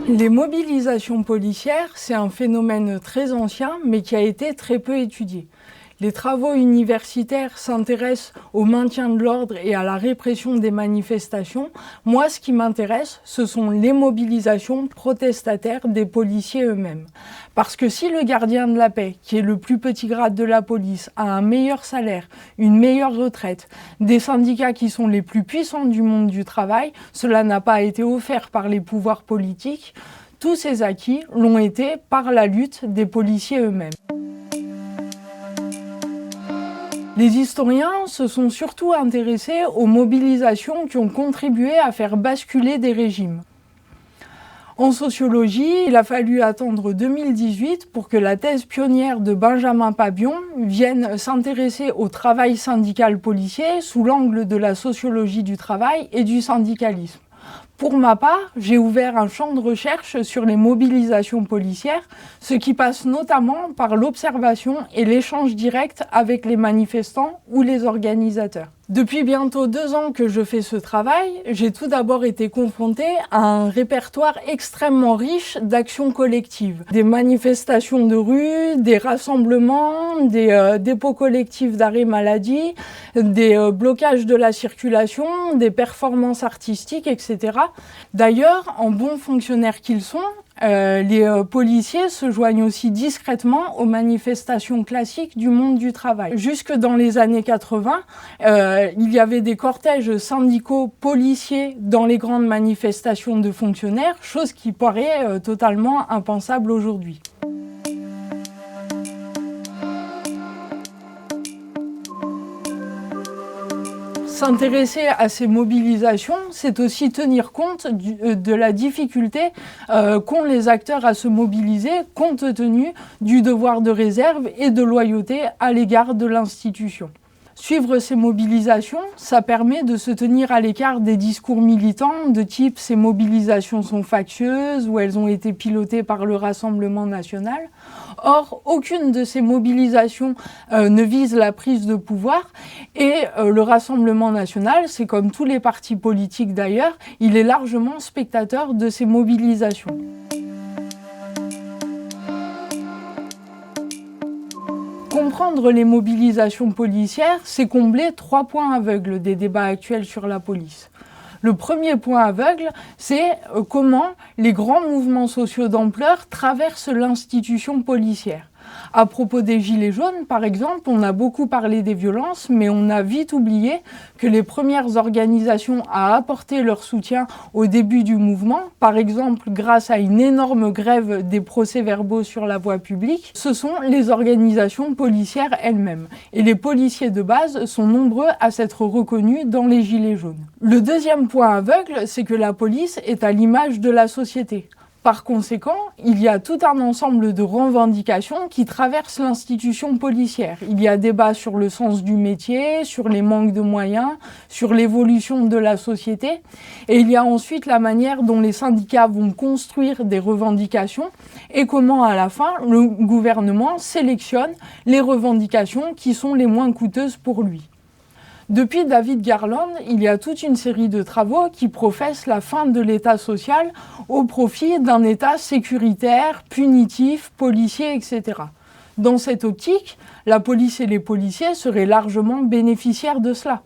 Les mobilisations policières, c'est un phénomène très ancien, mais qui a été très peu étudié. Les travaux universitaires s'intéressent au maintien de l'ordre et à la répression des manifestations. Moi, ce qui m'intéresse, ce sont les mobilisations protestataires des policiers eux-mêmes. Parce que si le gardien de la paix, qui est le plus petit grade de la police, a un meilleur salaire, une meilleure retraite, des syndicats qui sont les plus puissants du monde du travail, cela n'a pas été offert par les pouvoirs politiques. Tous ces acquis l'ont été par la lutte des policiers eux-mêmes. Les historiens se sont surtout intéressés aux mobilisations qui ont contribué à faire basculer des régimes. En sociologie, il a fallu attendre 2018 pour que la thèse pionnière de Benjamin Pabion vienne s'intéresser au travail syndical policier sous l'angle de la sociologie du travail et du syndicalisme. Pour ma part, j'ai ouvert un champ de recherche sur les mobilisations policières, ce qui passe notamment par l'observation et l'échange direct avec les manifestants ou les organisateurs. Depuis bientôt 2 ans que je fais ce travail, j'ai tout d'abord été confrontée à un répertoire extrêmement riche d'actions collectives. Des manifestations de rue, des rassemblements, des dépôts collectifs d'arrêt maladie, des blocages de la circulation, des performances artistiques, etc. D'ailleurs, en bons fonctionnaires qu'ils sont, les policiers se joignent aussi discrètement aux manifestations classiques du monde du travail. Jusque dans les années 80, il y avait des cortèges syndicaux policiers dans les grandes manifestations de fonctionnaires, chose qui paraît totalement impensable aujourd'hui. S'intéresser à ces mobilisations, c'est aussi tenir compte de la difficulté qu'ont les acteurs à se mobiliser compte tenu du devoir de réserve et de loyauté à l'égard de l'institution. Suivre ces mobilisations, ça permet de se tenir à l'écart des discours militants de type « ces mobilisations sont factieuses » ou « elles ont été pilotées par le Rassemblement national ». Or, aucune de ces mobilisations ne vise la prise de pouvoir et le Rassemblement national, c'est comme tous les partis politiques d'ailleurs, il est largement spectateur de ces mobilisations. Comprendre les mobilisations policières, c'est combler 3 points aveugles des débats actuels sur la police. Le premier point aveugle, c'est comment les grands mouvements sociaux d'ampleur traversent l'institution policière. À propos des Gilets jaunes, par exemple, on a beaucoup parlé des violences, mais on a vite oublié que les premières organisations à apporter leur soutien au début du mouvement, par exemple grâce à une énorme grève des procès-verbaux sur la voie publique, ce sont les organisations policières elles-mêmes. Et les policiers de base sont nombreux à s'être reconnus dans les Gilets jaunes. Le deuxième point aveugle, c'est que la police est à l'image de la société. Par conséquent, il y a tout un ensemble de revendications qui traversent l'institution policière. Il y a débat sur le sens du métier, sur les manques de moyens, sur l'évolution de la société. Et il y a ensuite la manière dont les syndicats vont construire des revendications et comment, à la fin, le gouvernement sélectionne les revendications qui sont les moins coûteuses pour lui. Depuis David Garland, il y a toute une série de travaux qui professent la fin de l'État social au profit d'un État sécuritaire, punitif, policier, etc. Dans cette optique, la police et les policiers seraient largement bénéficiaires de cela.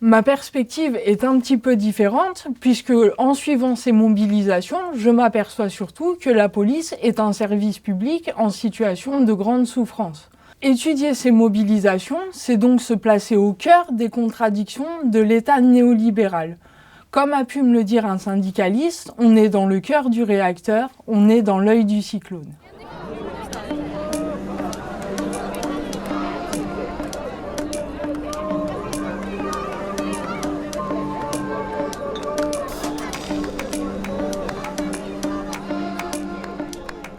Ma perspective est un petit peu différente puisque, en suivant ces mobilisations, je m'aperçois surtout que la police est un service public en situation de grande souffrance. Étudier ces mobilisations, c'est donc se placer au cœur des contradictions de l'État néolibéral. Comme a pu me le dire un syndicaliste, on est dans le cœur du réacteur, on est dans l'œil du cyclone.